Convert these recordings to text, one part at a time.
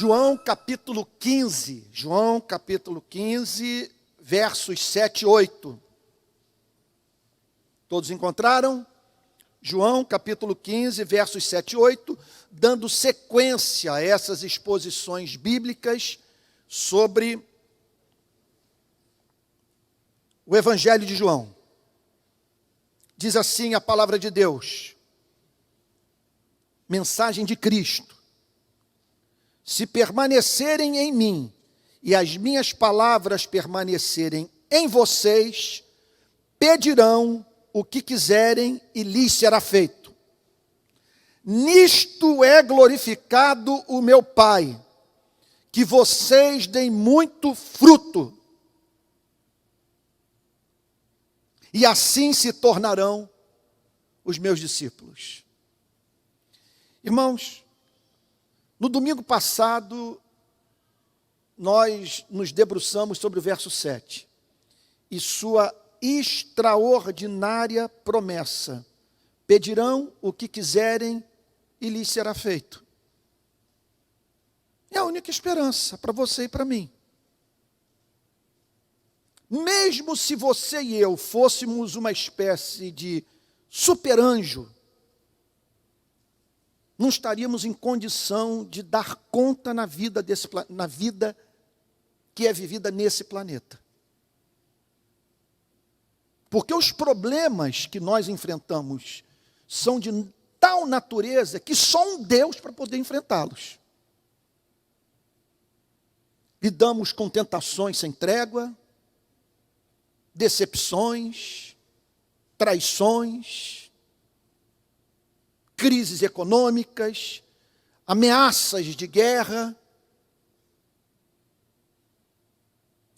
João capítulo 15, versos 7 e 8. Todos encontraram? João capítulo 15, versos 7 e 8, dando sequência a essas exposições bíblicas sobre o Evangelho de João. Diz assim a palavra de Deus, mensagem de Cristo: se permanecerem em mim e as minhas palavras permanecerem em vocês, pedirão o que quiserem e lhes será feito. Nisto é glorificado o meu Pai, que vocês deem muito fruto, e assim se tornarão os meus discípulos. Irmãos, no domingo passado, nós nos debruçamos sobre o verso 7 e sua extraordinária promessa: pedirão o que quiserem e lhes será feito. É a única esperança para você e para mim. Mesmo se você e eu fôssemos uma espécie de super-anjo, não estaríamos em condição de dar conta na vida que é vivida nesse planeta. Porque os problemas que nós enfrentamos são de tal natureza que só um Deus para poder enfrentá-los. Lidamos com tentações sem trégua, decepções, traições, crises econômicas, ameaças de guerra,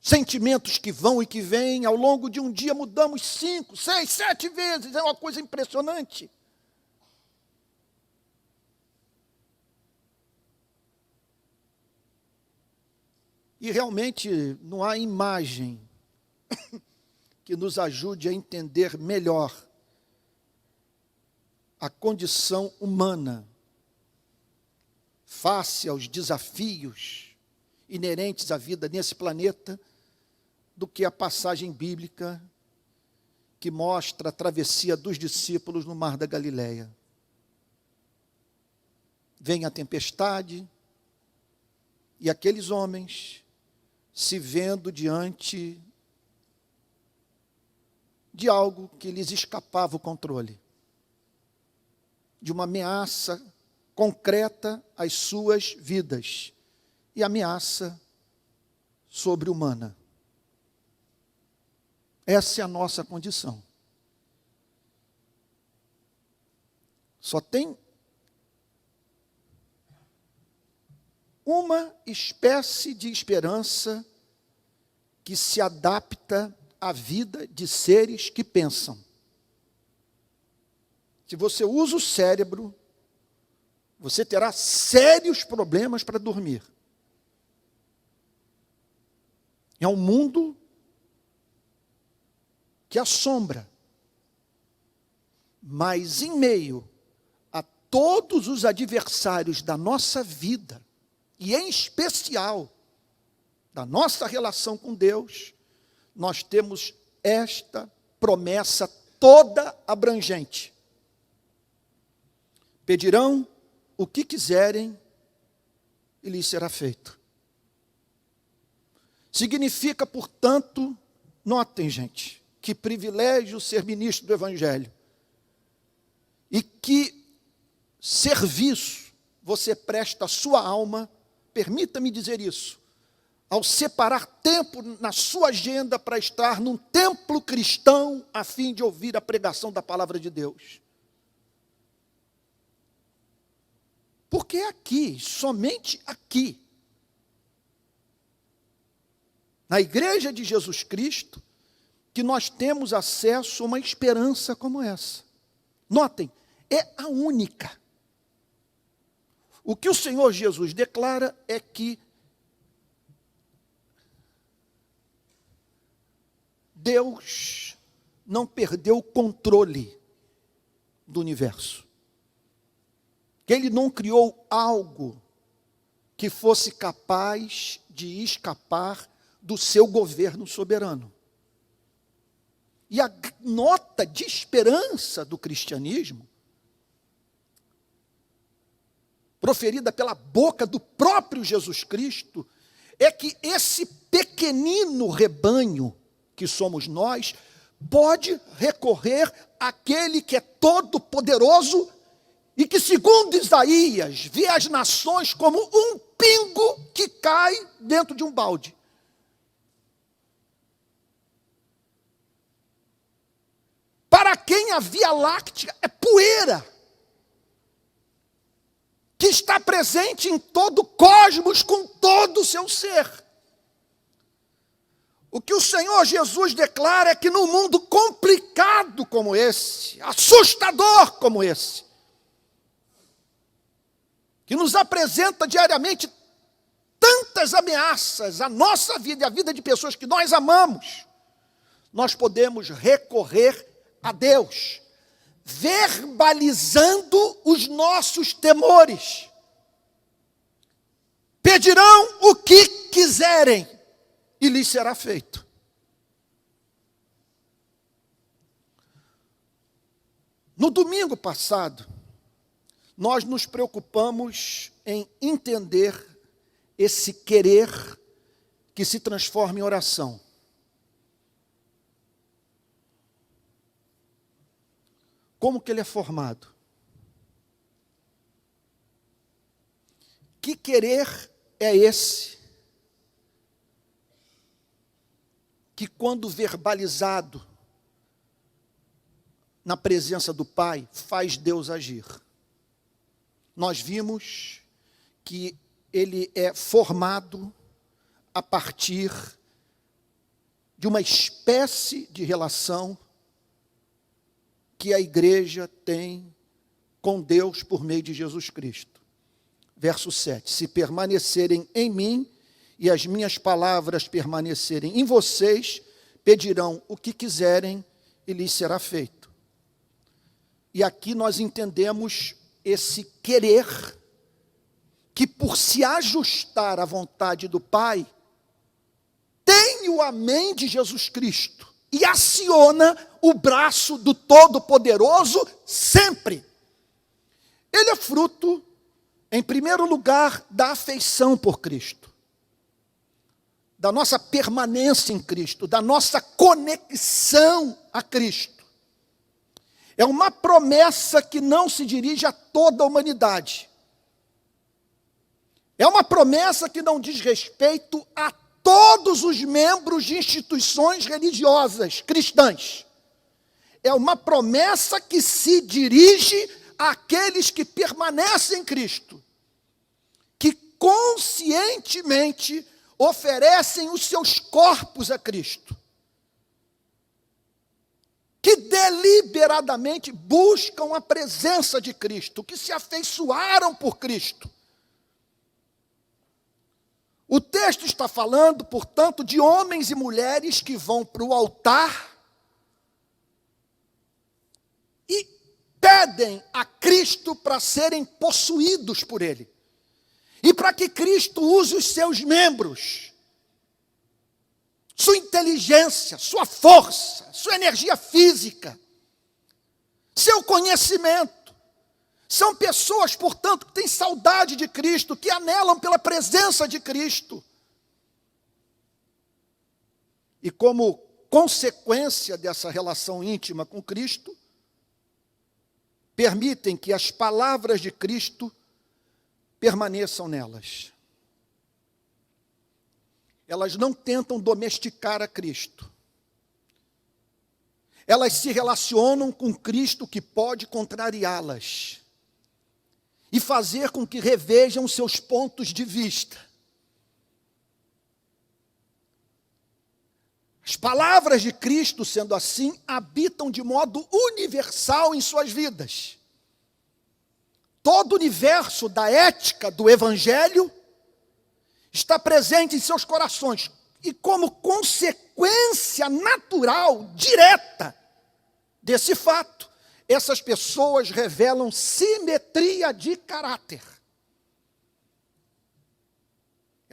sentimentos que vão e que vêm. Ao longo de um dia mudamos 5, 6, 7 vezes, é uma coisa impressionante. E realmente não há imagem que nos ajude a entender melhor a condição humana face aos desafios inerentes à vida nesse planeta do que a passagem bíblica que mostra a travessia dos discípulos no Mar da Galileia. Vem a tempestade e aqueles homens, se vendo diante de algo que lhes escapava o controle, de uma ameaça concreta às suas vidas, e ameaça sobre-humana. Essa é a nossa condição. Só tem uma espécie de esperança que se adapta à vida de seres que pensam. Se você usa o cérebro, você terá sérios problemas para dormir. É um mundo que assombra, mas em meio a todos os adversários da nossa vida, e em especial da nossa relação com Deus, nós temos esta promessa toda abrangente: pedirão o que quiserem e lhes será feito. Significa, portanto, notem, gente, que privilégio ser ministro do Evangelho. E que serviço você presta à sua alma, permita-me dizer isso, ao separar tempo na sua agenda para estar num templo cristão a fim de ouvir a pregação da palavra de Deus. Porque é aqui, somente aqui, na Igreja de Jesus Cristo, que nós temos acesso a uma esperança como essa. Notem, é a única. O que o Senhor Jesus declara é que Deus não perdeu o controle do universo. Que Ele não criou algo que fosse capaz de escapar do seu governo soberano. E a nota de esperança do cristianismo, proferida pela boca do próprio Jesus Cristo, é que esse pequenino rebanho que somos nós, pode recorrer àquele que é todo-poderoso e que, segundo Isaías, vê as nações como um pingo que cai dentro de um balde. Para quem a Via Láctea é poeira, que está presente em todo o cosmos com todo o seu ser. O que o Senhor Jesus declara é que num mundo complicado como esse, assustador como esse, que nos apresenta diariamente tantas ameaças à nossa vida e à vida de pessoas que nós amamos, nós podemos recorrer a Deus, verbalizando os nossos temores. Pedirão o que quiserem e lhes será feito. No domingo passado, nós nos preocupamos em entender esse querer que se transforma em oração. Como que ele é formado? Que querer é esse que, quando verbalizado na presença do Pai, faz Deus agir? Nós vimos que ele é formado a partir de uma espécie de relação que a igreja tem com Deus por meio de Jesus Cristo. Verso 7, se permanecerem em mim e as minhas palavras permanecerem em vocês, pedirão o que quiserem e lhes será feito. E aqui nós entendemos esse querer que, por se ajustar à vontade do Pai, tem o amém de Jesus Cristo e aciona o braço do Todo-Poderoso sempre. Ele é fruto, em primeiro lugar, da afeição por Cristo, da nossa permanência em Cristo, da nossa conexão a Cristo. É uma promessa que não se dirige a toda a humanidade. É uma promessa que não diz respeito a todos os membros de instituições religiosas cristãs. É uma promessa que se dirige àqueles que permanecem em Cristo, que conscientemente oferecem os seus corpos a Cristo, que deliberadamente buscam a presença de Cristo, que se afeiçoaram por Cristo. O texto está falando, portanto, de homens e mulheres que vão para o altar e pedem a Cristo para serem possuídos por Ele. E para que Cristo use os seus membros, sua inteligência, sua força, sua energia física, seu conhecimento. São pessoas, portanto, que têm saudade de Cristo, que anelam pela presença de Cristo. E como consequência dessa relação íntima com Cristo, permitem que as palavras de Cristo permaneçam nelas. Elas não tentam domesticar a Cristo. Elas se relacionam com Cristo, que pode contrariá-las e fazer com que revejam seus pontos de vista. As palavras de Cristo, sendo assim, habitam de modo universal em suas vidas. Todo o universo da ética do Evangelho está presente em seus corações. E como consequência natural, direta, desse fato, essas pessoas revelam simetria de caráter.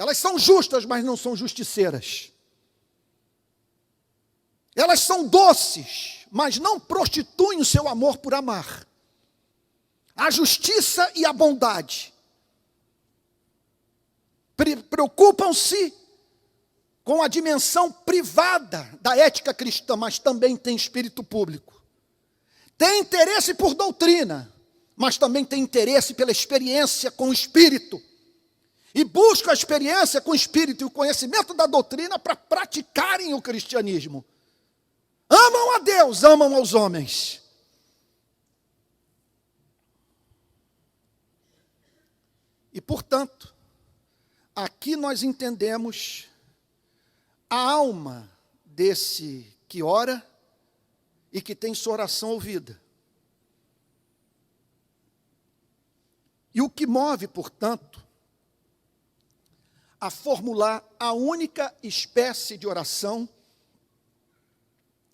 Elas são justas, mas não são justiceiras. Elas são doces, mas não prostituem o seu amor por amar. A justiça e a bondade preocupam-se com a dimensão privada da ética cristã, mas também tem espírito público. Tem interesse por doutrina, mas também tem interesse pela experiência com o Espírito. E busca a experiência com o Espírito e o conhecimento da doutrina para praticarem o cristianismo. Amam a Deus, amam aos homens. E, portanto, aqui nós entendemos a alma desse que ora e que tem sua oração ouvida. E o que move, portanto, a formular a única espécie de oração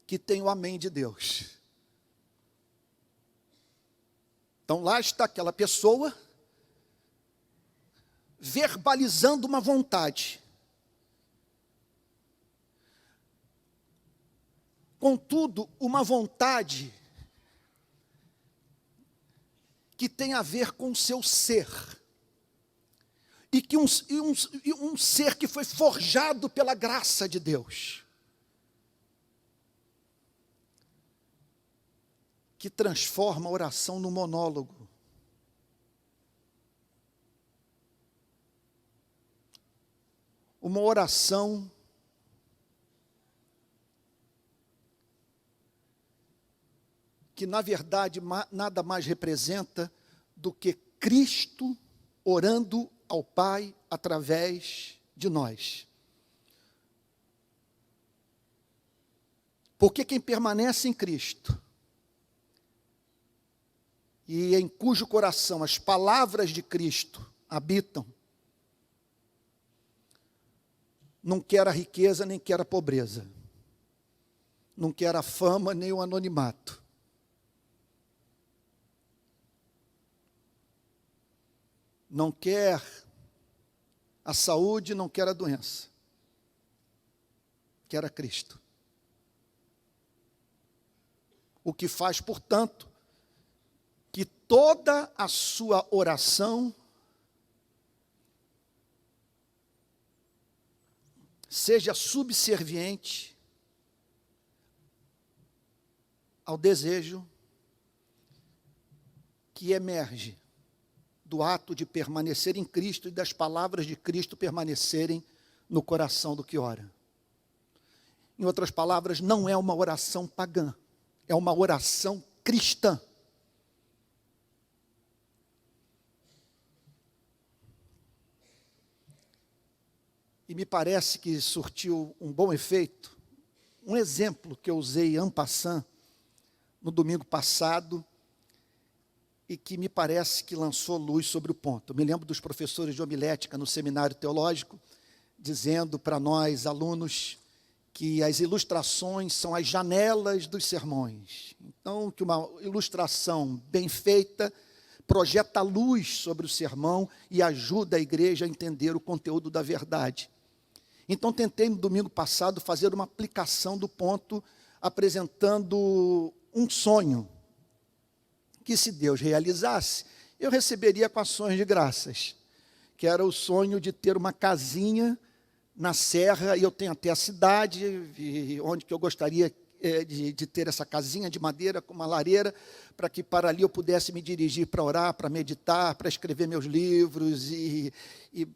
que tem o amém de Deus. Então lá está aquela pessoa verbalizando uma vontade. Contudo, uma vontade que tem a ver com o seu ser. E que um ser que foi forjado pela graça de Deus. Que transforma a oração no monólogo. Uma oração que, na verdade, nada mais representa do que Cristo orando ao Pai através de nós. Porque quem permanece em Cristo, e em cujo coração as palavras de Cristo habitam, não quer a riqueza nem quer a pobreza, não quer a fama nem o anonimato. Não quer a saúde, não quer a doença. Quer a Cristo. O que faz, portanto, que toda a sua oração seja subserviente ao desejo que emerge do ato de permanecer em Cristo e das palavras de Cristo permanecerem no coração do que ora. Em outras palavras, não é uma oração pagã, é uma oração cristã. E me parece que surtiu um bom efeito. Um exemplo que eu usei en passant no domingo passado, e que me parece que lançou luz sobre o ponto. Eu me lembro dos professores de homilética no seminário teológico, dizendo para nós, alunos, que as ilustrações são as janelas dos sermões. Então, que uma ilustração bem feita projeta luz sobre o sermão e ajuda a igreja a entender o conteúdo da verdade. Então, tentei no domingo passado fazer uma aplicação do ponto, apresentando um sonho, que se Deus realizasse, eu receberia com ações de graças, que era o sonho de ter uma casinha na serra, e eu tenho até a cidade, onde que eu gostaria de ter essa casinha de madeira com uma lareira, para que para ali eu pudesse me dirigir para orar, para meditar, para escrever meus livros e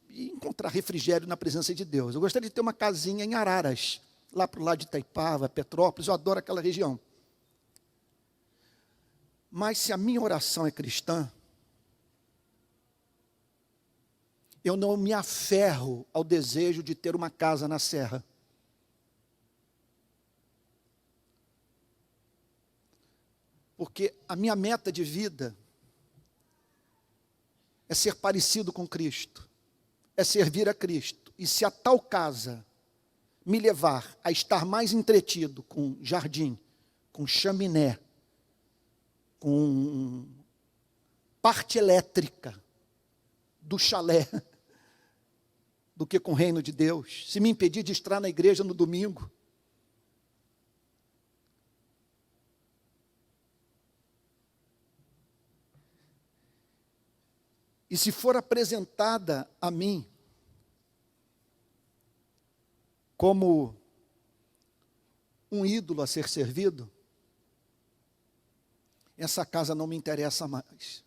encontrar refrigério na presença de Deus. Eu gostaria de ter uma casinha em Araras, lá para o lado de Itaipava, Petrópolis, eu adoro aquela região. Mas se a minha oração é cristã, eu não me aferro ao desejo de ter uma casa na serra. Porque a minha meta de vida é ser parecido com Cristo, é servir a Cristo. E se a tal casa me levar a estar mais entretido com jardim, com chaminé, com parte elétrica do chalé, do que com o reino de Deus, se me impedir de estar na igreja no domingo. E se for apresentada a mim como um ídolo a ser servido, essa casa não me interessa mais.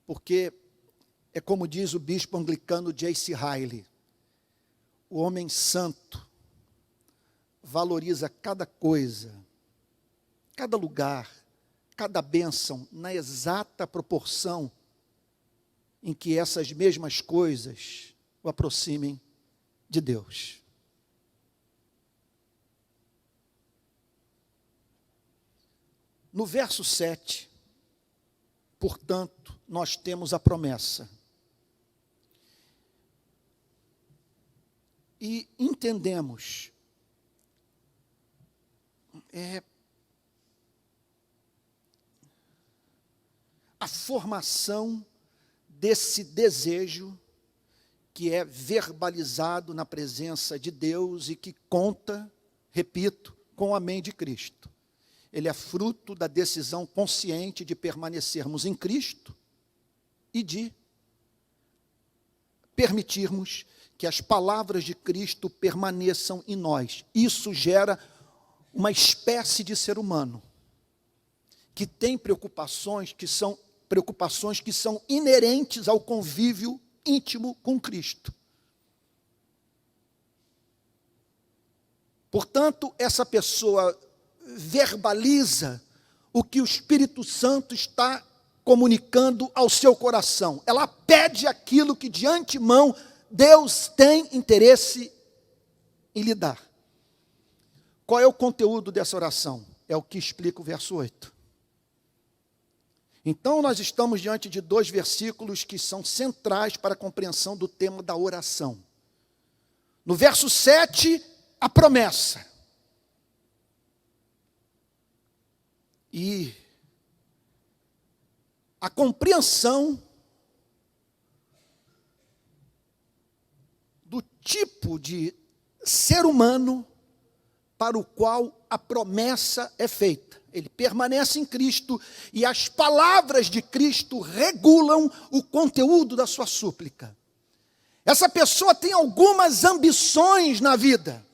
Porque é como diz o bispo anglicano J.C. Ryle, o homem santo valoriza cada coisa, cada lugar, cada bênção, na exata proporção em que essas mesmas coisas o aproximem de Deus. No verso 7, portanto, nós temos a promessa. E entendemos a formação desse desejo que é verbalizado na presença de Deus e que conta, repito, com o amém de Cristo. Ele é fruto da decisão consciente de permanecermos em Cristo e de permitirmos que as palavras de Cristo permaneçam em nós. Isso gera uma espécie de ser humano que tem preocupações que são inerentes ao convívio íntimo com Cristo. Portanto, essa pessoa verbaliza o que o Espírito Santo está comunicando ao seu coração. Ela pede aquilo que de antemão Deus tem interesse em lhe dar. Qual é o conteúdo dessa oração? É o que explica o verso 8. Então, nós estamos diante de 2 versículos que são centrais para a compreensão do tema da oração. No verso 7, a promessa. E a compreensão do tipo de ser humano para o qual a promessa é feita. Ele permanece em Cristo e as palavras de Cristo regulam o conteúdo da sua súplica. Essa pessoa tem algumas ambições na vida.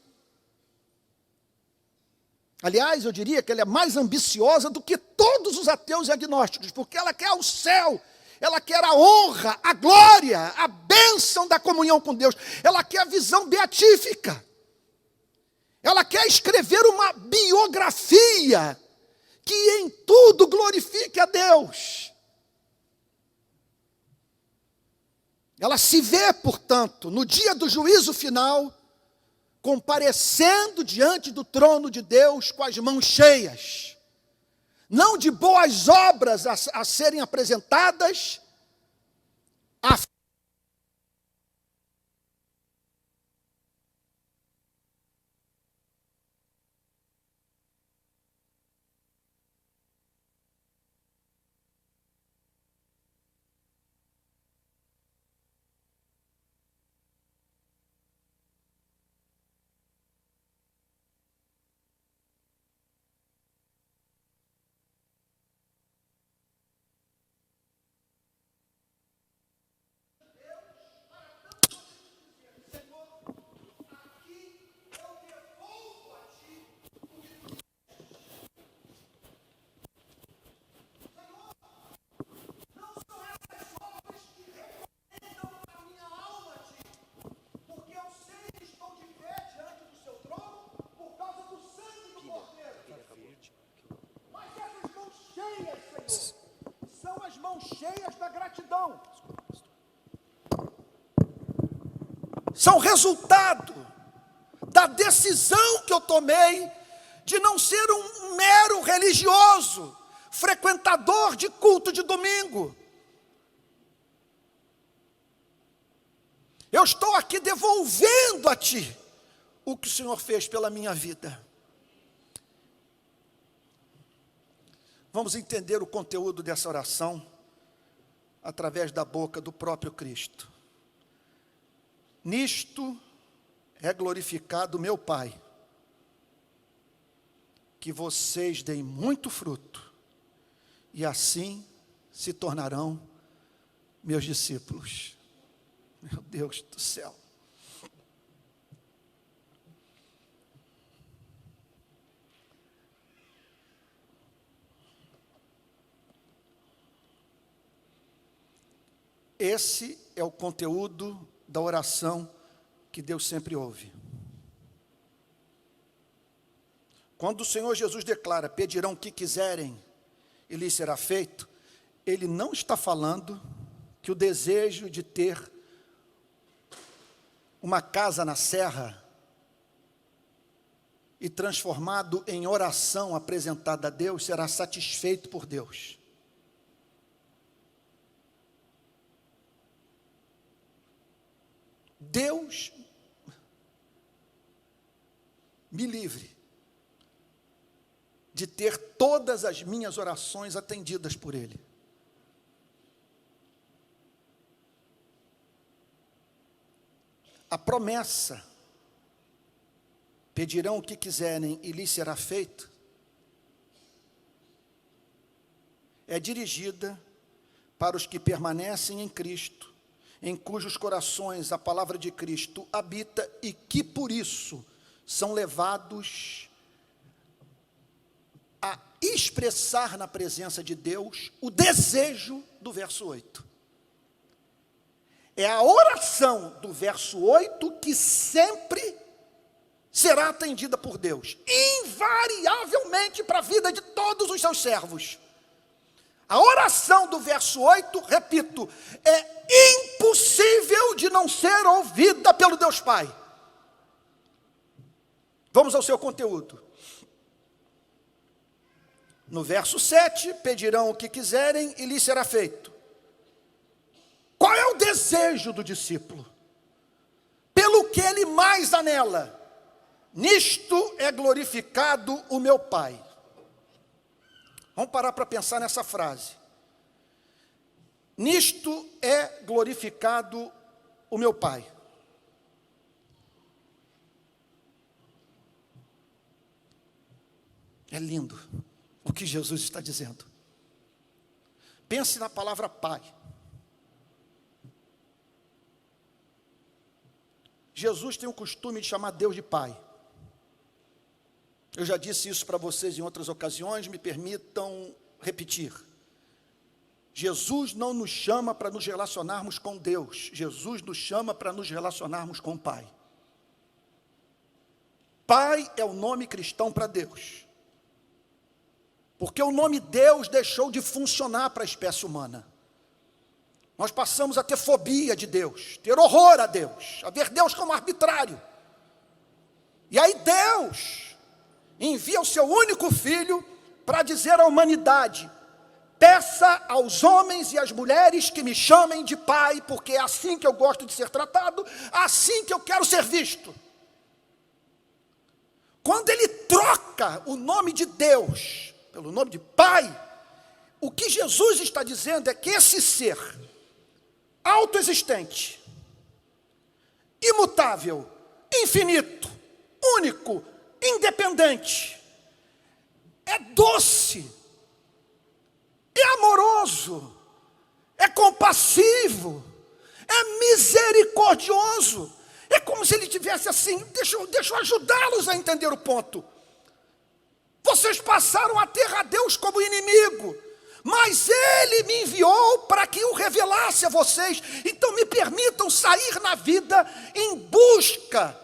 Aliás, eu diria que ela é mais ambiciosa do que todos os ateus e agnósticos, porque ela quer o céu, ela quer a honra, a glória, a bênção da comunhão com Deus, ela quer a visão beatífica, ela quer escrever uma biografia que em tudo glorifique a Deus. Ela se vê, portanto, no dia do juízo final, comparecendo diante do trono de Deus com as mãos cheias, não de boas obras a serem apresentadas, são as mãos cheias da gratidão. São resultado da decisão que eu tomei de não ser um mero religioso, frequentador de culto de domingo. Eu estou aqui devolvendo a Ti o que o Senhor fez pela minha vida. Vamos entender o conteúdo dessa oração através da boca do próprio Cristo. Nisto é glorificado meu Pai, que vocês deem muito fruto, e assim se tornarão meus discípulos. Meu Deus do céu. Esse é o conteúdo da oração que Deus sempre ouve. Quando o Senhor Jesus declara, pedirão o que quiserem e lhes será feito, Ele não está falando que o desejo de ter uma casa na serra e transformado em oração apresentada a Deus será satisfeito por Deus. Deus me livre de ter todas as minhas orações atendidas por Ele. A promessa, pedirão o que quiserem e lhes será feito, é dirigida para os que permanecem em Cristo, em cujos corações a palavra de Cristo habita e que por isso são levados a expressar na presença de Deus o desejo do verso 8. É a oração do verso 8 que sempre será atendida por Deus, invariavelmente para a vida de todos os seus servos. A oração do verso 8, repito, é impossível de não ser ouvida pelo Deus Pai. Vamos ao seu conteúdo. No verso 7, pedirão o que quiserem e lhes será feito. Qual é o desejo do discípulo? Pelo que ele mais anela? Nisto é glorificado o meu Pai. Vamos parar para pensar nessa frase. Nisto é glorificado o meu Pai. É lindo o que Jesus está dizendo. Pense na palavra Pai. Jesus tem o costume de chamar Deus de Pai. Eu já disse isso para vocês em outras ocasiões, me permitam repetir. Jesus não nos chama para nos relacionarmos com Deus, Jesus nos chama para nos relacionarmos com o Pai. Pai é o nome cristão para Deus. Porque o nome Deus deixou de funcionar para a espécie humana. Nós passamos a ter fobia de Deus, ter horror a Deus, a ver Deus como arbitrário. E aí Deus envia o seu único filho para dizer à humanidade: peça aos homens e às mulheres que me chamem de pai, porque é assim que eu gosto de ser tratado, assim que eu quero ser visto. Quando ele troca o nome de Deus pelo nome de Pai, o que Jesus está dizendo é que esse ser autoexistente, imutável, infinito, único, independente, é doce, é amoroso, é compassivo, é misericordioso. É como se ele tivesse assim, deixa eu ajudá-los a entender o ponto. Vocês passaram a ter a Deus como inimigo, mas Ele me enviou para que o revelasse a vocês. Então me permitam sair na vida em busca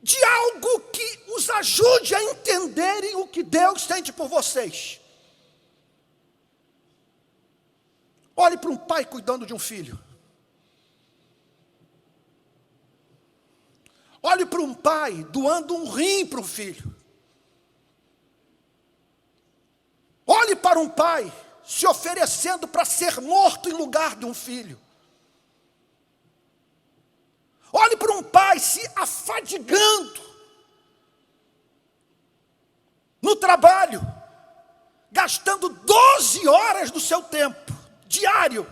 de algo que os ajude a entenderem o que Deus sente por vocês. Olhe para um pai cuidando de um filho. Olhe para um pai doando um rim para um filho. Olhe para um pai se oferecendo para ser morto em lugar de um filho. Olhe para um pai se afadigando no trabalho, gastando 12 horas do seu tempo, diário,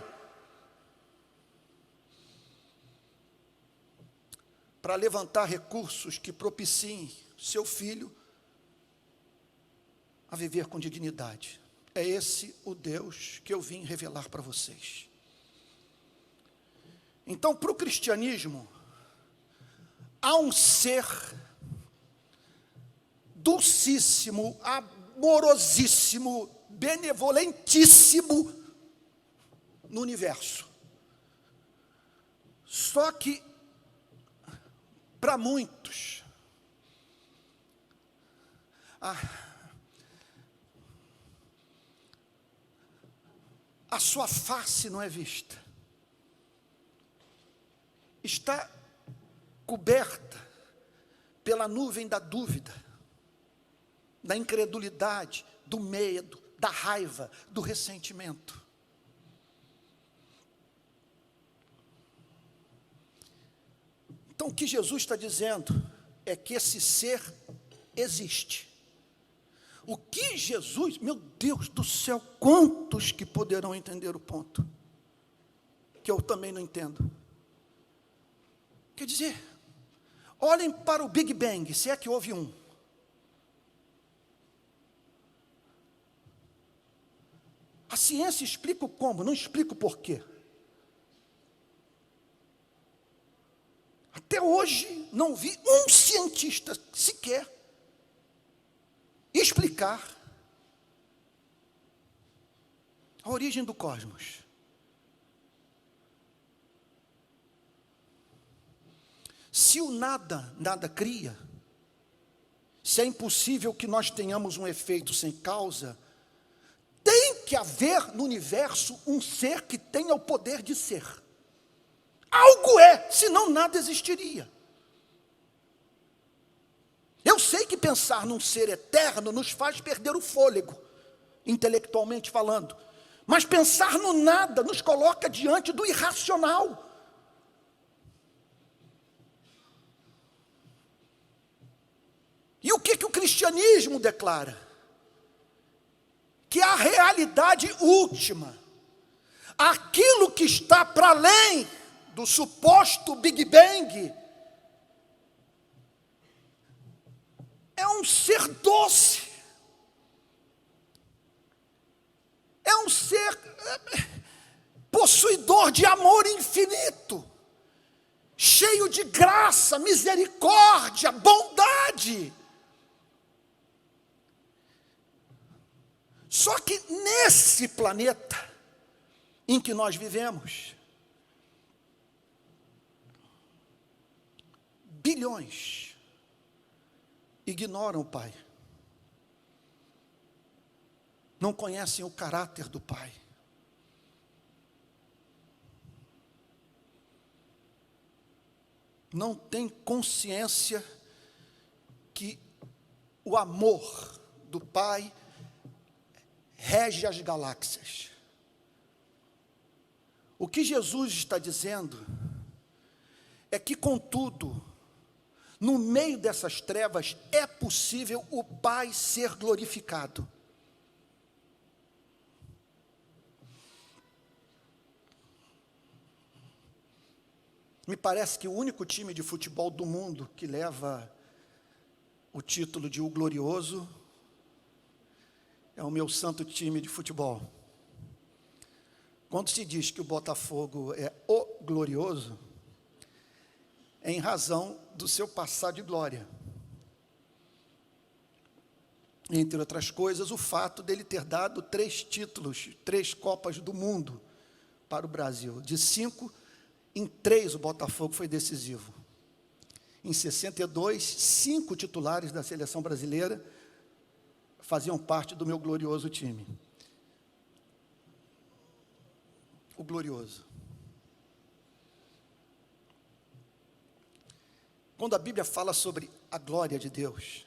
para levantar recursos que propiciem seu filho a viver com dignidade. É esse o Deus que eu vim revelar para vocês. Então, para o cristianismo, há um ser dulcíssimo, amorosíssimo, benevolentíssimo no universo. Só que, para muitos, a sua face não é vista. Está coberta pela nuvem da dúvida, da incredulidade, do medo, da raiva, do ressentimento. Então, o que Jesus está dizendo é que esse ser existe. O que Jesus, meu Deus do céu, quantos que poderão entender o ponto? Que eu também não entendo. Quer dizer, olhem para o Big Bang, se é que houve um. A ciência explica o como, não explica o porquê. Até hoje não vi um cientista sequer explicar a origem do cosmos. Se o nada, nada cria, se é impossível que nós tenhamos um efeito sem causa, tem que haver no universo um ser que tenha o poder de ser. Algo é, senão nada existiria. Eu sei que pensar num ser eterno nos faz perder o fôlego, intelectualmente falando. Mas pensar no nada nos coloca diante do irracional. E o que o cristianismo declara? Que a realidade última, aquilo que está para além do suposto Big Bang, é um ser doce, é um ser possuidor de amor infinito, cheio de graça, misericórdia, bondade. Só que nesse planeta em que nós vivemos, bilhões ignoram o Pai. Não conhecem o caráter do Pai. Não têm consciência que o amor do Pai rege as galáxias. O que Jesus está dizendo é que, contudo, no meio dessas trevas, é possível o Pai ser glorificado. Me parece que o único time de futebol do mundo que leva o título de o glorioso é o meu santo time de futebol. Quando se diz que o Botafogo é o glorioso, é em razão do seu passado de glória. Entre outras coisas, o fato dele ter dado 3 títulos, 3 Copas do Mundo para o Brasil. De 5, em 3 o Botafogo foi decisivo. Em 62, 5 titulares da seleção brasileira faziam parte do meu glorioso time. O glorioso. Quando a Bíblia fala sobre a glória de Deus,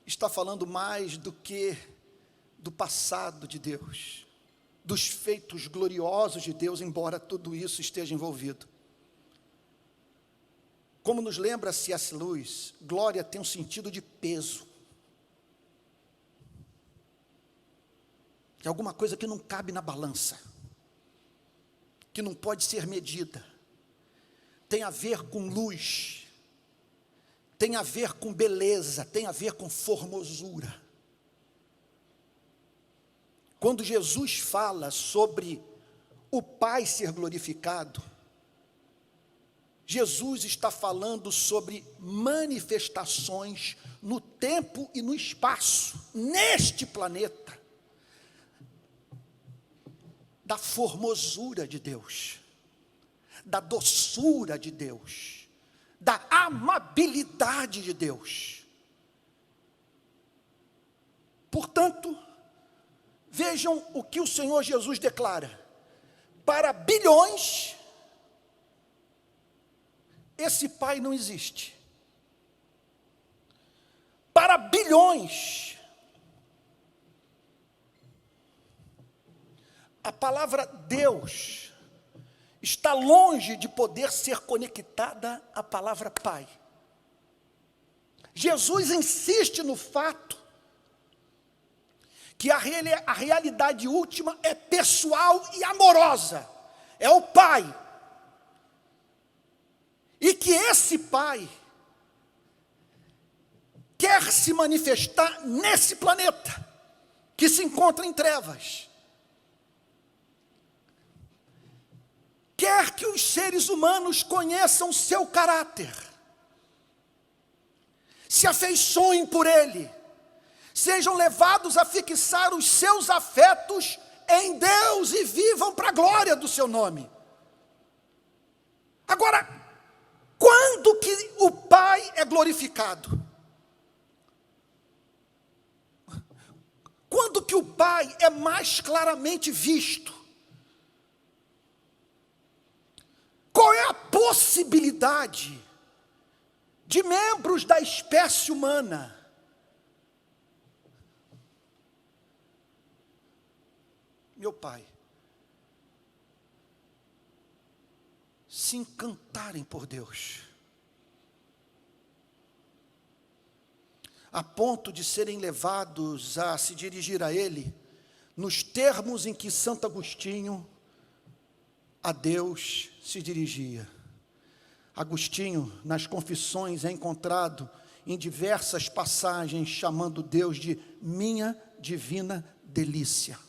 está falando mais do que do passado de Deus, dos feitos gloriosos de Deus, embora tudo isso esteja envolvido. Como nos lembra C.S. Lewis, glória tem um sentido de peso. que é alguma coisa que não cabe na balança, que não pode ser medida, tem a ver com luz, tem a ver com beleza, tem a ver com formosura. Quando Jesus fala sobre o Pai ser glorificado, Jesus está falando sobre manifestações no tempo e no espaço, neste planeta, da formosura de Deus, da doçura de Deus, da amabilidade de Deus. Portanto, vejam o que o Senhor Jesus declara: para bilhões, esse Pai não existe. Para bilhões, a palavra Deus está longe de poder ser conectada à palavra Pai. Jesus insiste no fato que a realidade última é pessoal e amorosa, é o Pai. E que esse Pai quer se manifestar nesse planeta, que se encontra em trevas. Quer que os seres humanos conheçam seu caráter, se afeiçoem por Ele, sejam levados a fixar os seus afetos em Deus e vivam para a glória do seu nome. Agora, quando que o Pai é glorificado? Quando que o Pai é mais claramente visto? Qual é a possibilidade de membros da espécie humana meu Pai se encantarem por Deus, a ponto de serem levados a se dirigir a Ele, nos termos em que Santo Agostinho a Deus se dirigia. Agostinho, nas Confissões, é encontrado em diversas passagens chamando Deus de minha divina delícia.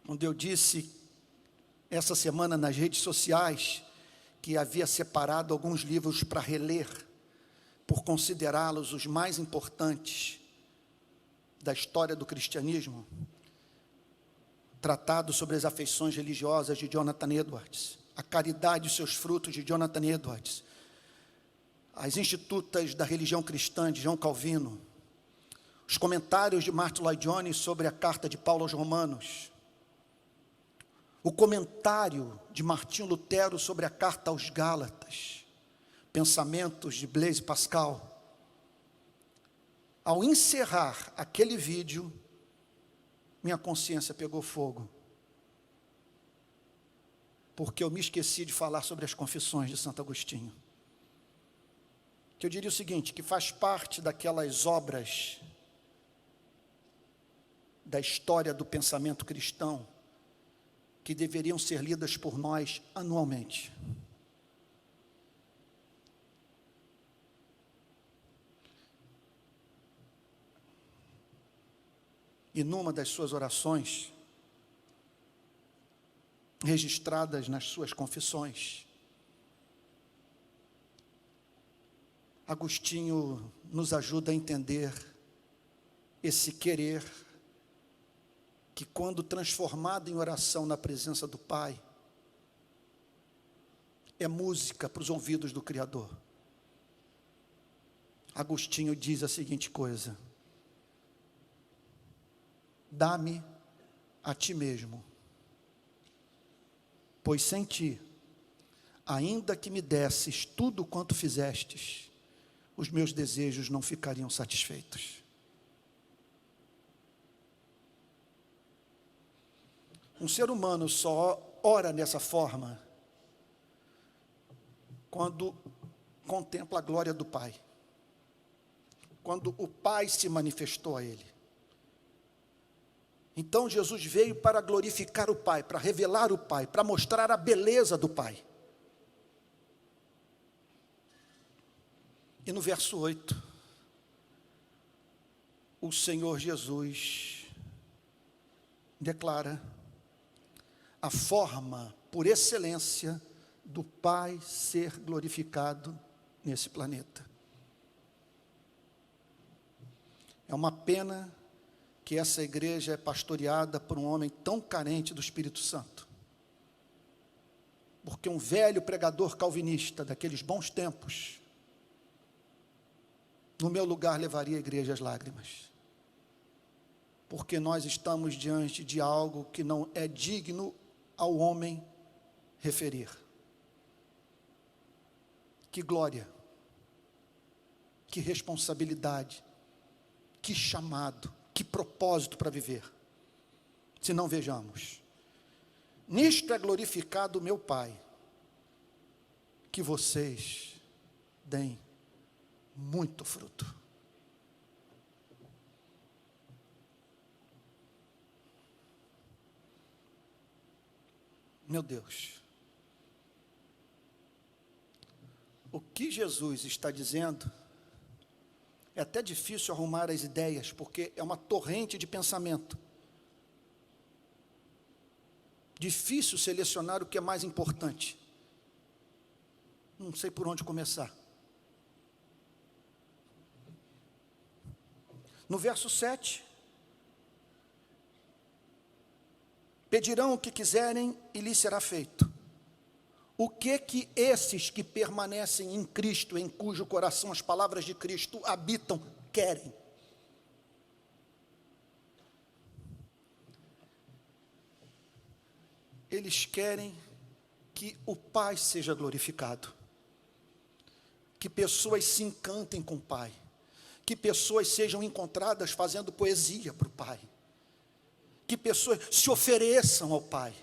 Quando eu disse essa semana nas redes sociais que havia separado alguns livros para reler, por considerá-los os mais importantes da história do cristianismo, Tratado sobre as Afeições Religiosas, de Jonathan Edwards, A Caridade e seus Frutos, de Jonathan Edwards, As Institutas da Religião Cristã, de João Calvino, os comentários de Martin Lloyd Jones sobre a carta de Paulo aos Romanos, o comentário de Martinho Lutero sobre a carta aos Gálatas, pensamentos de Blaise Pascal. Ao encerrar aquele vídeo, minha consciência pegou fogo, porque eu me esqueci de falar sobre as Confissões de Santo Agostinho, que eu diria o seguinte, que faz parte daquelas obras da história do pensamento cristão, que deveriam ser lidas por nós anualmente. E numa das suas orações, registradas nas suas confissões, Agostinho nos ajuda a entender esse querer que, quando transformado em oração na presença do Pai, é música para os ouvidos do Criador. Agostinho diz a seguinte coisa: dá-me a ti mesmo, pois sem ti, ainda que me desses tudo quanto fizestes, os meus desejos não ficariam satisfeitos. Um ser humano só ora dessa forma quando contempla a glória do Pai, quando o Pai se manifestou a ele. Então Jesus veio para glorificar o Pai, para revelar o Pai, para mostrar a beleza do Pai. E no verso 8, o Senhor Jesus declara a forma por excelência do Pai ser glorificado nesse planeta. É uma pena que essa igreja é pastoreada por um homem tão carente do Espírito Santo. Porque um velho pregador calvinista daqueles bons tempos, no meu lugar levaria a igreja às lágrimas. Porque nós estamos diante de algo que não é digno ao homem referir. Que glória, que responsabilidade, que chamado, que propósito para viver. Se não vejamos, nisto é glorificado o meu Pai, que vocês deem muito fruto. Meu Deus, o que Jesus está dizendo, é até difícil arrumar as ideias, porque é uma torrente de pensamento. Difícil selecionar o que é mais importante. Não sei por onde começar. No verso 7, pedirão o que quiserem e lhes será feito. O que esses que permanecem em Cristo, em cujo coração as palavras de Cristo habitam, querem? Eles querem que o Pai seja glorificado, que pessoas se encantem com o Pai, que pessoas sejam encontradas fazendo poesia para o Pai, que pessoas se ofereçam ao Pai.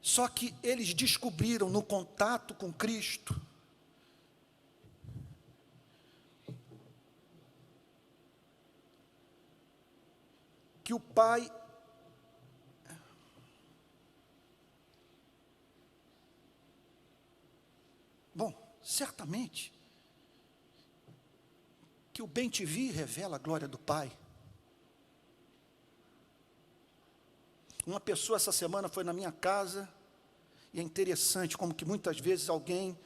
Só que eles descobriram no contato com Cristo que o Pai certamente que o bem-te-vi revela a glória do Pai. Uma pessoa essa semana foi na minha casa, e é interessante como que muitas vezes alguém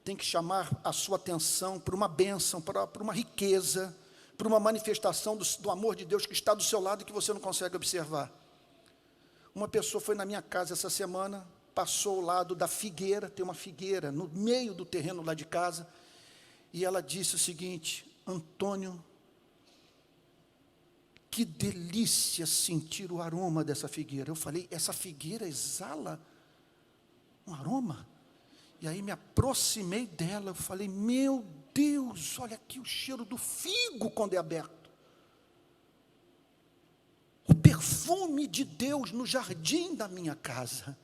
tem que chamar a sua atenção por uma bênção, por uma riqueza, por uma manifestação do amor de Deus que está do seu lado e que você não consegue observar. Uma pessoa foi na minha casa essa semana, passou ao lado da figueira, tem uma figueira no meio do terreno lá de casa, e ela disse o seguinte: Antônio, que delícia sentir o aroma dessa figueira. Eu falei, essa figueira exala um aroma? E aí me aproximei dela, eu falei, meu Deus, olha aqui o cheiro do figo quando é aberto. O perfume de Deus no jardim da minha casa.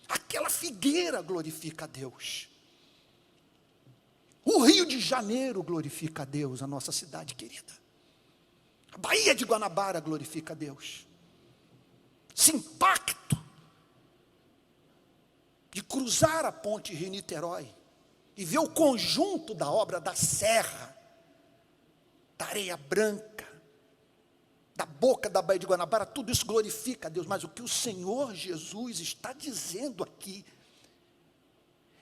Aquela figueira glorifica a Deus. O Rio de Janeiro glorifica a Deus, a nossa cidade querida. A Baía de Guanabara glorifica a Deus. Esse impacto de cruzar a ponte Rio-Niterói e ver o conjunto da obra da serra, da areia branca, da boca da Baía de Guanabara, tudo isso glorifica a Deus. Mas o que o Senhor Jesus está dizendo aqui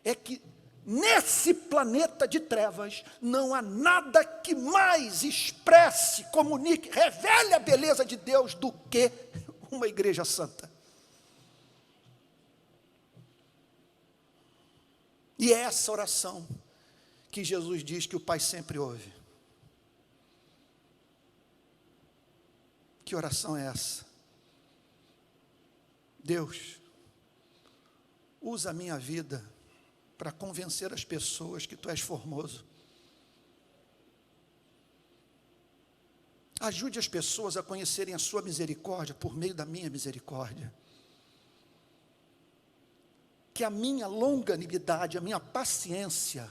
é que nesse planeta de trevas não há nada que mais expresse, comunique, revele a beleza de Deus do que uma igreja santa. E é essa oração que Jesus diz que o Pai sempre ouve. Que oração é essa? Deus, usa a minha vida para convencer as pessoas que Tu és formoso. Ajude as pessoas a conhecerem a Sua misericórdia por meio da minha misericórdia. Que a minha longanimidade, a minha paciência,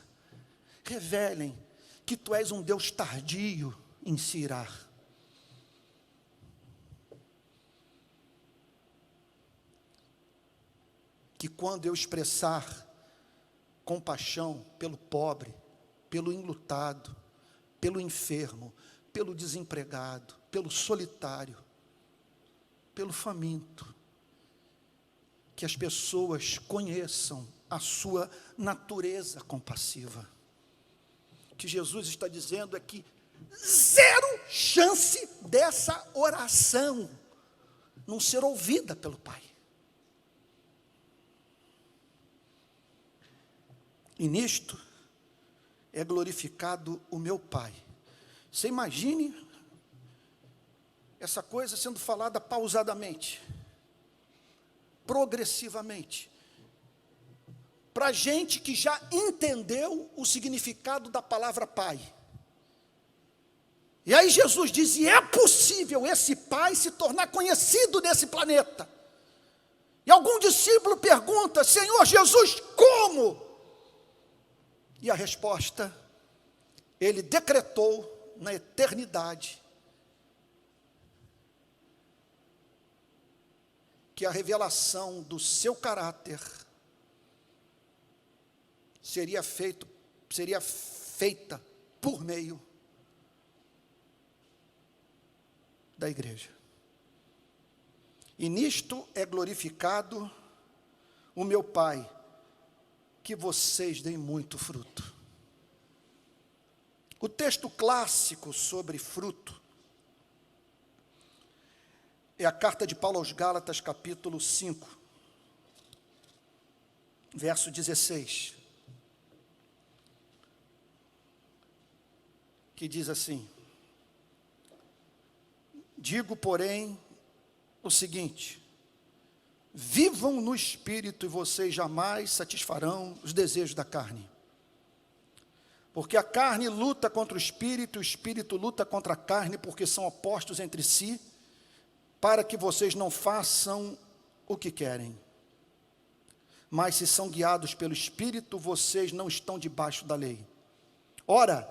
revelem que tu és um Deus tardio em se irar. Que quando eu expressar compaixão pelo pobre, pelo enlutado, pelo enfermo, pelo desempregado, pelo solitário, pelo faminto, que as pessoas conheçam a sua natureza compassiva. O que Jesus está dizendo é que zero chance dessa oração não ser ouvida pelo Pai. E nisto é glorificado o meu Pai. Você imagine essa coisa sendo falada pausadamente, progressivamente, para gente que já entendeu o significado da palavra Pai. E aí Jesus diz, e é possível esse Pai se tornar conhecido nesse planeta. E algum discípulo pergunta, Senhor Jesus, como? E a resposta, Ele decretou na eternidade que a revelação do seu caráter seria feita por meio da igreja. E nisto é glorificado o meu Pai, que vocês deem muito fruto. O texto clássico sobre fruto é a carta de Paulo aos Gálatas, capítulo 5, verso 16, que diz assim: digo, porém, o seguinte: vivam no Espírito e vocês jamais satisfarão os desejos da carne. Porque a carne luta contra o Espírito luta contra a carne, porque são opostos entre si, para que vocês não façam o que querem. Mas se são guiados pelo Espírito, vocês não estão debaixo da lei. Ora,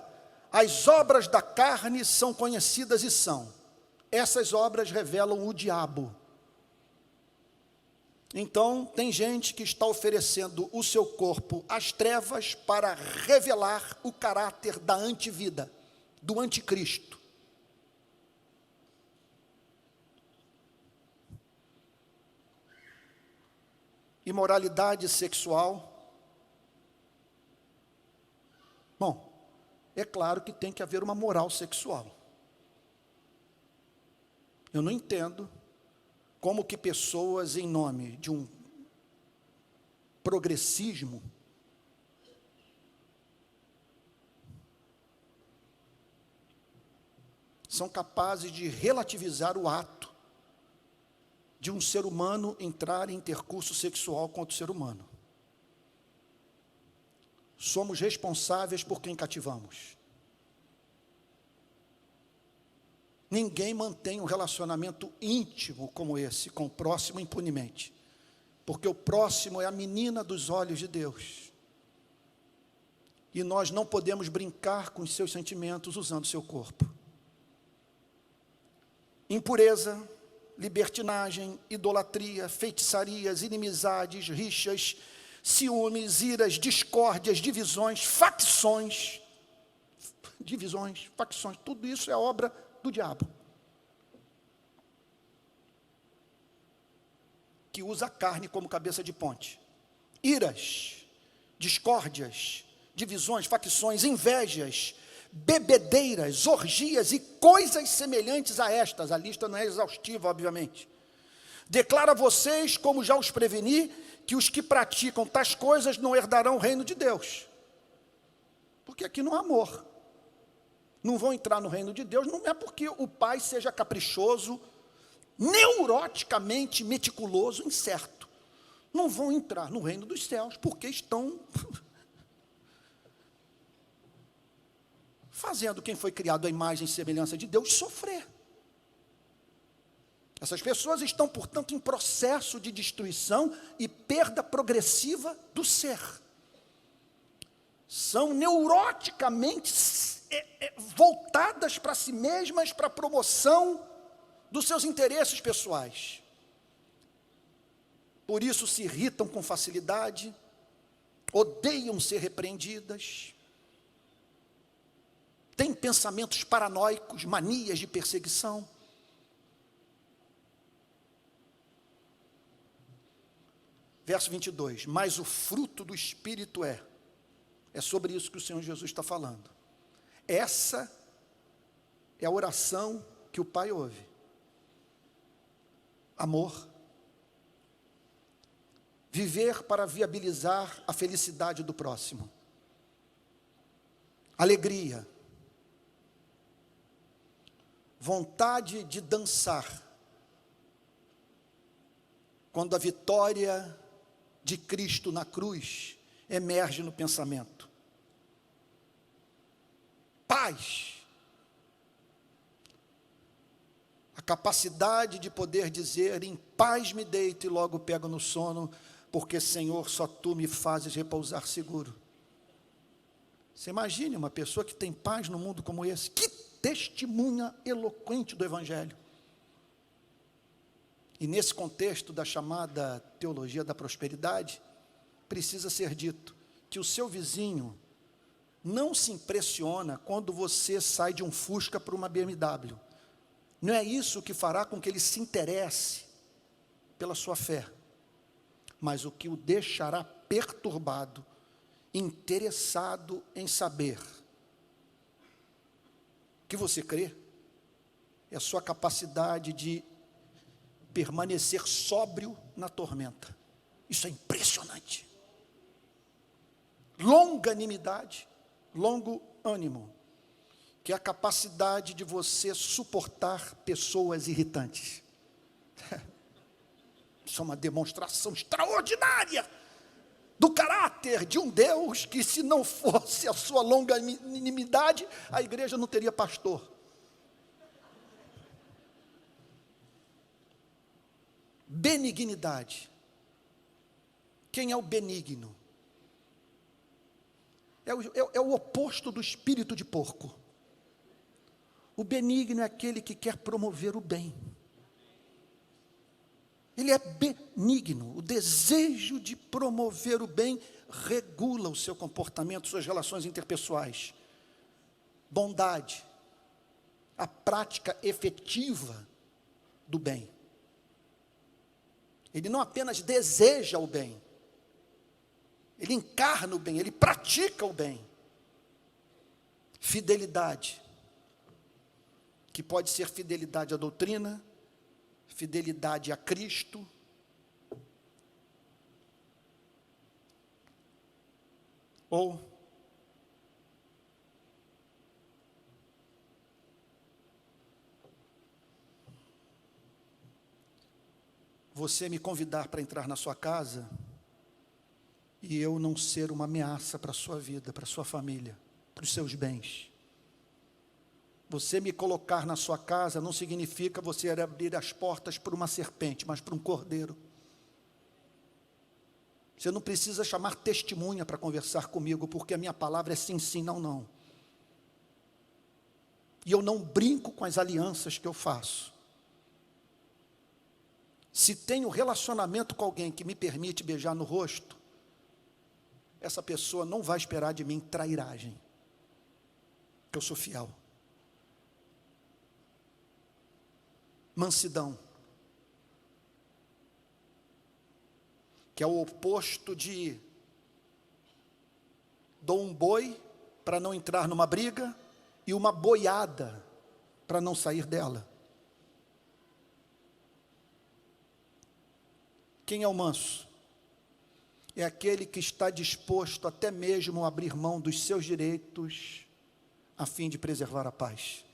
as obras da carne são conhecidas e são. Essas obras revelam o diabo. Então, tem gente que está oferecendo o seu corpo às trevas para revelar o caráter da antivida, do anticristo. Imoralidade sexual. Bom, é claro que tem que haver uma moral sexual. Eu não entendo como que pessoas, em nome de um progressismo, são capazes de relativizar o ato de um ser humano entrar em intercurso sexual com outro ser humano. Somos responsáveis por quem cativamos. Ninguém mantém um relacionamento íntimo como esse com o próximo impunemente, porque o próximo é a menina dos olhos de Deus, e nós não podemos brincar com os seus sentimentos usando o seu corpo. Impureza, libertinagem, idolatria, feitiçarias, inimizades, rixas, ciúmes, iras, discórdias, divisões, facções, tudo isso é obra do diabo, que usa a carne como cabeça de ponte. Iras, discórdias, divisões, facções, invejas, bebedeiras, orgias e coisas semelhantes a estas. A lista não é exaustiva, obviamente. Declaro a vocês, como já os preveni, que os que praticam tais coisas não herdarão o reino de Deus. Porque aqui não há amor. Não vão entrar no reino de Deus, não é porque o pai seja caprichoso, neuroticamente meticuloso, incerto. Não vão entrar no reino dos céus, porque estão fazendo quem foi criado à imagem e semelhança de Deus sofrer. Essas pessoas estão, portanto, em processo de destruição e perda progressiva do ser. são neuroticamente voltadas para si mesmas, para a promoção dos seus interesses pessoais. Por isso se irritam com facilidade, odeiam ser repreendidas, têm pensamentos paranoicos, manias de perseguição. Verso 22, mas o fruto do Espírito é sobre isso que o Senhor Jesus está falando. Essa é a oração que o Pai ouve. Amor. Viver para viabilizar a felicidade do próximo. Alegria. Vontade de dançar. Quando a vitória de Cristo na cruz emerge no pensamento. Paz. A capacidade de poder dizer, em paz me deito e logo pego no sono, porque, Senhor, só Tu me fazes repousar seguro. Você imagine uma pessoa que tem paz no mundo como esse, que testemunha eloquente do Evangelho. E nesse contexto da chamada teologia da prosperidade, precisa ser dito que o seu vizinho não se impressiona quando você sai de um Fusca para uma BMW. Não é isso que fará com que ele se interesse pela sua fé, mas o que o deixará perturbado, interessado em saber que você crê, é a sua capacidade de permanecer sóbrio na tormenta. Isso é impressionante. Longanimidade, longo ânimo, que é a capacidade de você suportar pessoas irritantes. Isso é uma demonstração extraordinária do caráter de um Deus que, se não fosse a sua longanimidade, a igreja não teria pastor. Benignidade. Quem é o benigno? É o oposto do espírito de porco. O benigno é aquele que quer promover o bem. Ele é benigno. O desejo de promover o bem regula o seu comportamento, suas relações interpessoais. Bondade. A prática efetiva do bem. Ele não apenas deseja o bem, ele encarna o bem, ele pratica o bem. Fidelidade, que pode ser fidelidade à doutrina, fidelidade a Cristo, ou você me convidar para entrar na sua casa e eu não ser uma ameaça para a sua vida, para a sua família, para os seus bens. Você me colocar na sua casa não significa você abrir as portas para uma serpente, mas para um cordeiro. Você não precisa chamar testemunha para conversar comigo, porque a minha palavra é sim, sim, não, não. E eu não brinco com as alianças que eu faço. Se tenho relacionamento com alguém que me permite beijar no rosto, essa pessoa não vai esperar de mim trairagem, que eu sou fiel. Mansidão, que é o oposto de dou um boi para não entrar numa briga e uma boiada para não sair dela. Quem é o manso? É aquele que está disposto até mesmo a abrir mão dos seus direitos a fim de preservar a paz.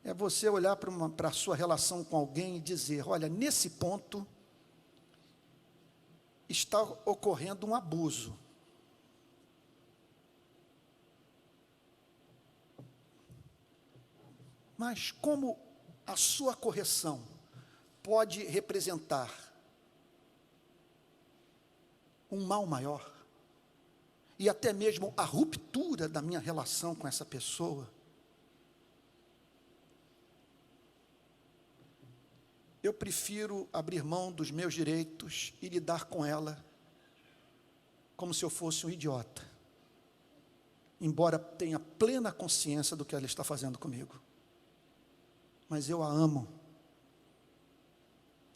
É você olhar para a sua relação com alguém e dizer, olha, nesse ponto está ocorrendo um abuso. Mas como a sua correção pode representar um mal maior, e até mesmo a ruptura da minha relação com essa pessoa, eu prefiro abrir mão dos meus direitos e lidar com ela como se eu fosse um idiota, embora tenha plena consciência do que ela está fazendo comigo. Mas eu a amo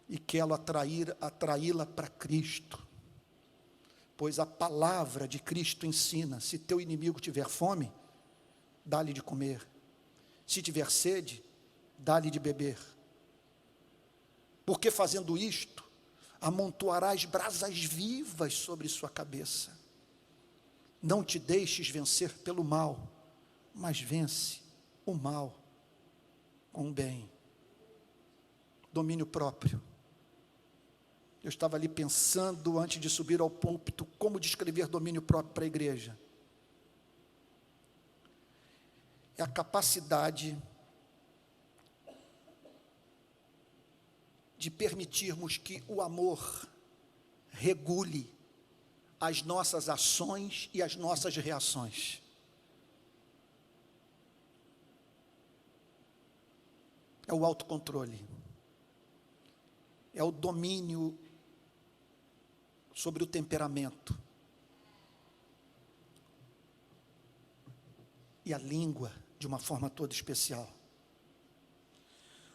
e quero atraí-la para Cristo, pois a palavra de Cristo ensina: se teu inimigo tiver fome, dá-lhe de comer, se tiver sede, dá-lhe de beber, porque fazendo isto, amontoarás brasas vivas sobre sua cabeça. Não te deixes vencer pelo mal, mas vence o mal com o bem. Domínio próprio. Eu estava ali pensando, antes de subir ao púlpito, como descrever domínio próprio para a igreja. É a capacidade de permitirmos que o amor regule as nossas ações e as nossas reações. É o autocontrole. É o domínio sobre o temperamento. E a língua, de uma forma toda especial.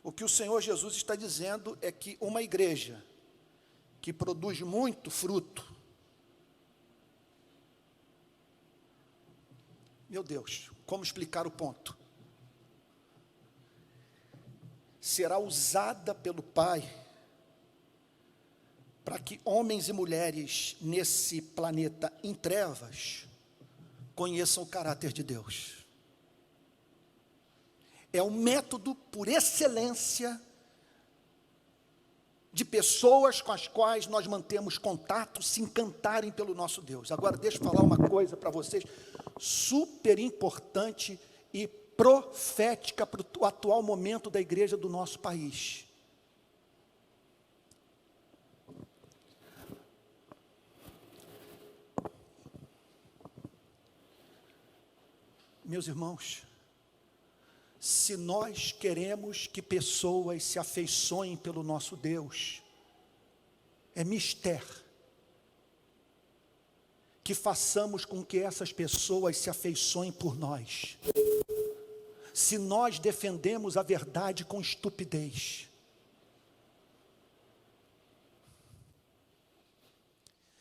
O que o Senhor Jesus está dizendo é que uma igreja que produz muito fruto, meu Deus, como explicar o ponto? Será usada pelo Pai para que homens e mulheres nesse planeta em trevas conheçam o caráter de Deus. É um método por excelência de pessoas com as quais nós mantemos contato se encantarem pelo nosso Deus. Agora deixa eu falar uma coisa para vocês, super importante e profética para o atual momento da igreja do nosso país. Meus irmãos, se nós queremos que pessoas se afeiçoem pelo nosso Deus, é mister que façamos com que essas pessoas se afeiçoem por nós. Se nós defendemos a verdade com estupidez,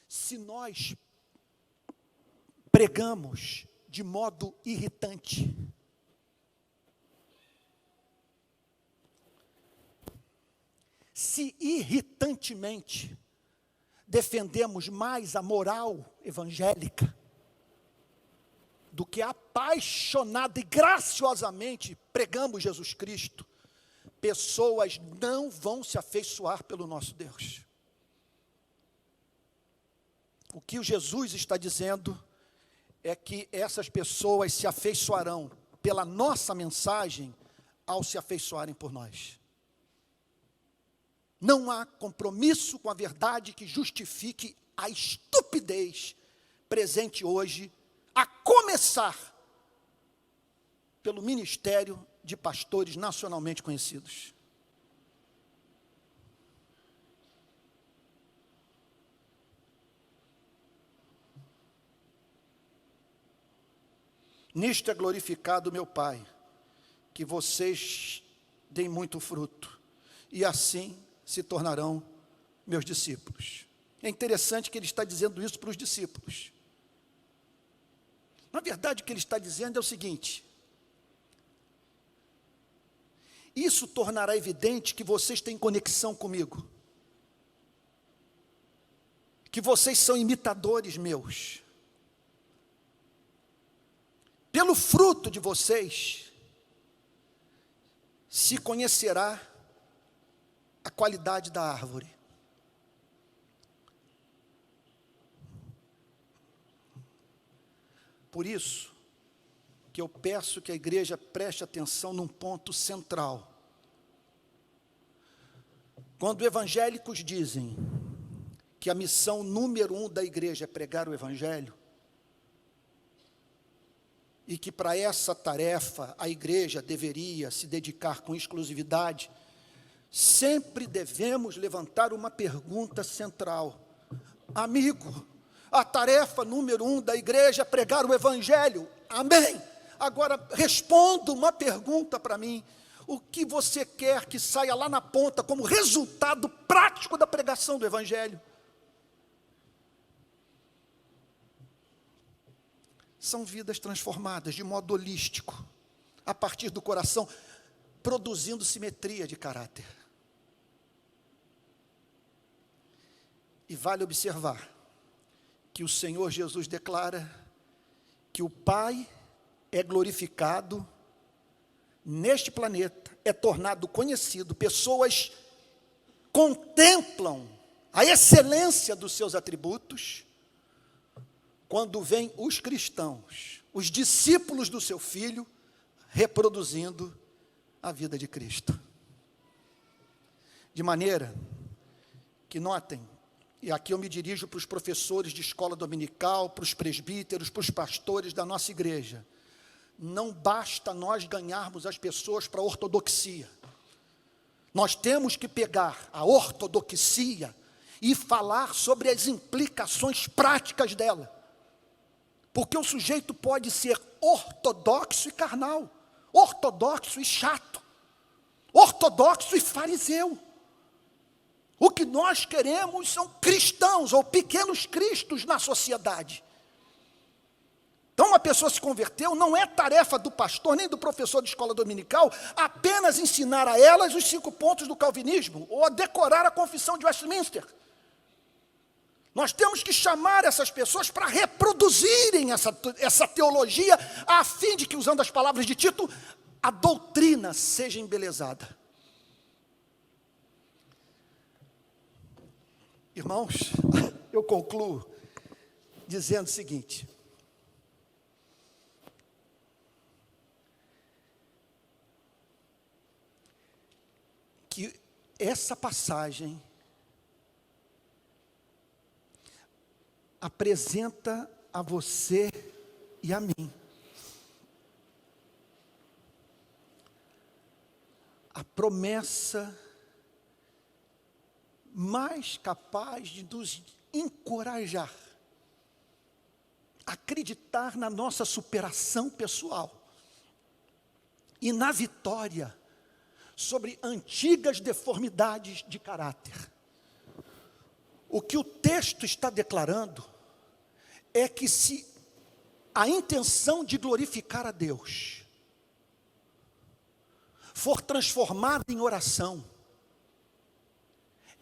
se nós pregamos de modo irritante, se irritantemente defendemos mais a moral evangélica do que apaixonada e graciosamente pregamos Jesus Cristo, pessoas não vão se afeiçoar pelo nosso Deus. O que o Jesus está dizendo é que essas pessoas se afeiçoarão pela nossa mensagem ao se afeiçoarem por nós. Não há compromisso com a verdade que justifique a estupidez presente hoje, a começar pelo ministério de pastores nacionalmente conhecidos. Nisto é glorificado meu Pai, que vocês deem muito fruto, e assim se tornarão meus discípulos. É interessante que ele está dizendo isso para os discípulos. Na verdade, o que ele está dizendo é o seguinte: isso tornará evidente que vocês têm conexão comigo, que vocês são imitadores meus. Pelo fruto de vocês se conhecerá a qualidade da árvore. Por isso que eu peço que a igreja preste atenção num ponto central. Quando evangélicos dizem que a missão número 1 da igreja é pregar o evangelho, e que para essa tarefa a igreja deveria se dedicar com exclusividade, sempre devemos levantar uma pergunta central. Amigo, a tarefa número 1 da igreja é pregar o evangelho, amém? Agora responda uma pergunta para mim: o que você quer que saia lá na ponta como resultado prático da pregação do evangelho? São vidas transformadas de modo holístico, a partir do coração, produzindo simetria de caráter. E vale observar que o Senhor Jesus declara que o Pai é glorificado neste planeta, é tornado conhecido, pessoas contemplam a excelência dos seus atributos, quando vêm os cristãos, os discípulos do seu Filho, reproduzindo a vida de Cristo. De maneira que, notem, e aqui eu me dirijo para os professores de escola dominical, para os presbíteros, para os pastores da nossa igreja, não basta nós ganharmos as pessoas para a ortodoxia. Nós temos que pegar a ortodoxia e falar sobre as implicações práticas dela. Porque o sujeito pode ser ortodoxo e carnal, ortodoxo e chato, ortodoxo e fariseu. O que nós queremos são cristãos ou pequenos cristos na sociedade. Então, uma pessoa se converteu, não é tarefa do pastor nem do professor de escola dominical apenas ensinar a elas os 5 pontos do calvinismo ou a decorar a confissão de Westminster. Nós temos que chamar essas pessoas para reproduzirem essa teologia, a fim de que, usando as palavras de Tito, a doutrina seja embelezada. Irmãos, eu concluo dizendo o seguinte: que essa passagem apresenta a você e a mim a promessa mais capaz de nos encorajar a acreditar na nossa superação pessoal e na vitória sobre antigas deformidades de caráter. O que o texto está declarando é que, se a intenção de glorificar a Deus for transformada em oração,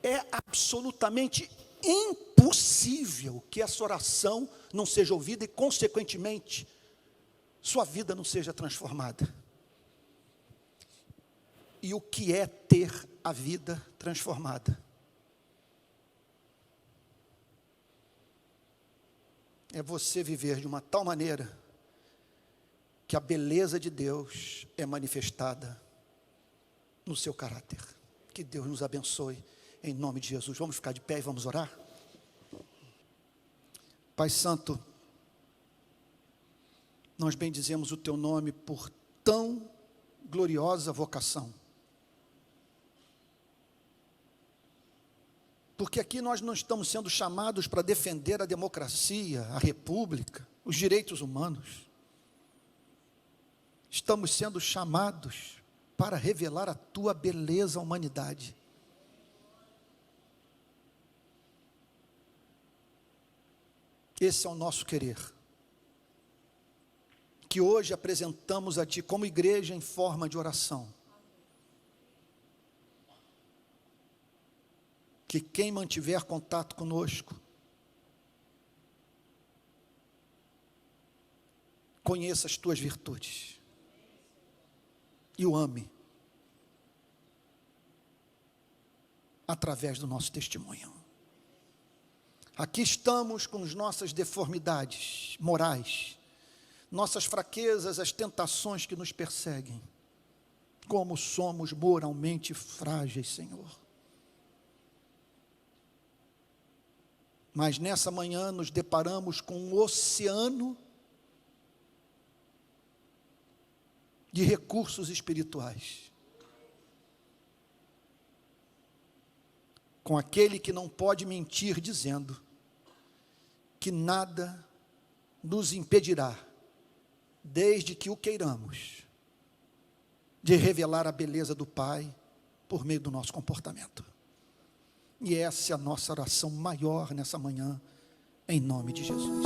é absolutamente impossível que essa oração não seja ouvida e, consequentemente, sua vida não seja transformada. E o que é ter a vida transformada? É você viver de uma tal maneira que a beleza de Deus é manifestada no seu caráter. Que Deus nos abençoe, em nome de Jesus. Vamos ficar de pé e vamos orar? Pai Santo, nós bendizemos o Teu nome por tão gloriosa vocação. Porque aqui nós não estamos sendo chamados para defender a democracia, a república, os direitos humanos. Estamos sendo chamados para revelar a Tua beleza à humanidade. Esse é o nosso querer, que hoje apresentamos a Ti como igreja em forma de oração. Que quem mantiver contato conosco conheça as Tuas virtudes e o ame através do nosso testemunho. Aqui estamos com as nossas deformidades morais, nossas fraquezas, as tentações que nos perseguem. Como somos moralmente frágeis, Senhor. Mas nessa manhã nos deparamos com um oceano de recursos espirituais. Com aquele que não pode mentir, dizendo que nada nos impedirá, desde que o queiramos, de revelar a beleza do Pai por meio do nosso comportamento. E essa é a nossa oração maior nessa manhã, em nome de Jesus.